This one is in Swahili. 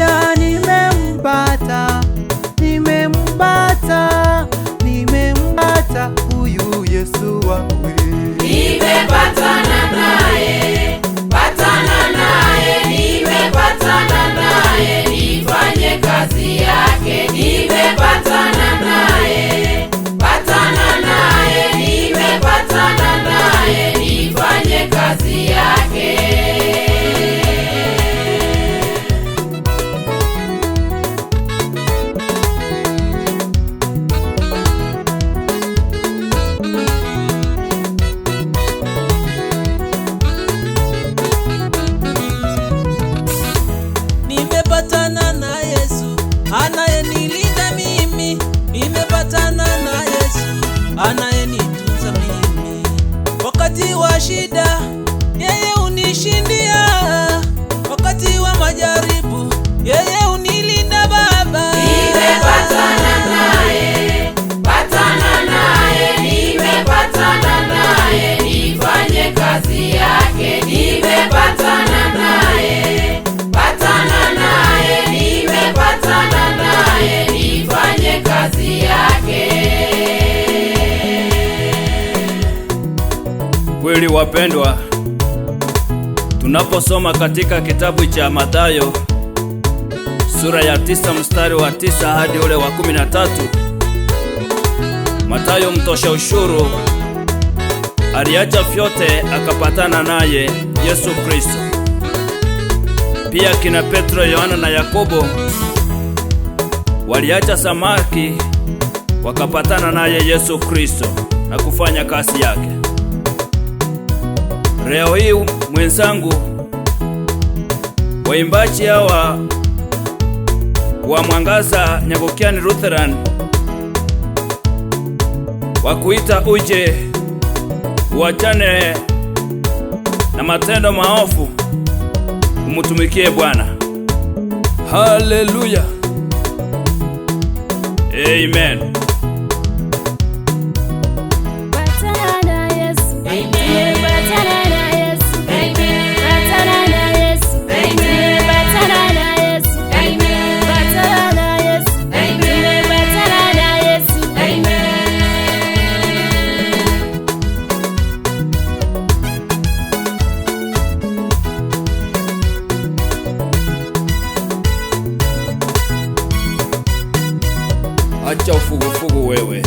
Haleluya, nimempata, nimempata, nimempata huyu Yesu wangu. Nimepatana naye, patana naye, nimepatana naye, nifanye kazi yake. Nimepatana naye, patana naye, nimepatana naye, nifanye kazi yake. Nimepatana na Yesu anayenilinda mimi, nimepatana na Yesu anayenitunza mimi. Wakati wa shida yeye unishindia, wakati wa majaribu yeye unilinda Baba. Nimepatana naye, patana naye, nimepatana naye, nifanye kazi yake. Nimepatana naye, patana naye, nimepatana naye, nifanye kazi yake. Kweli wapendwa, tunaposoma katika kitabu cha Mathayo sura ya 9 mstari wa 9 hadi ule wa 13, Mathayo mtosha ushuru aliacha vyote akapatana naye Yesu Kristo. Pia kina Petro, Yohana na Yakobo waliacha samaki wakapatana naye Yesu Kristo na kufanya kazi yake. Leo hii mwenzangu, waimbaji hawa wa Mwangaza Nyagokiani Lutheran wakuita uje uachane na matendo maovu umutumikie Bwana. Haleluya, amen. Acha ufugufugu wewe.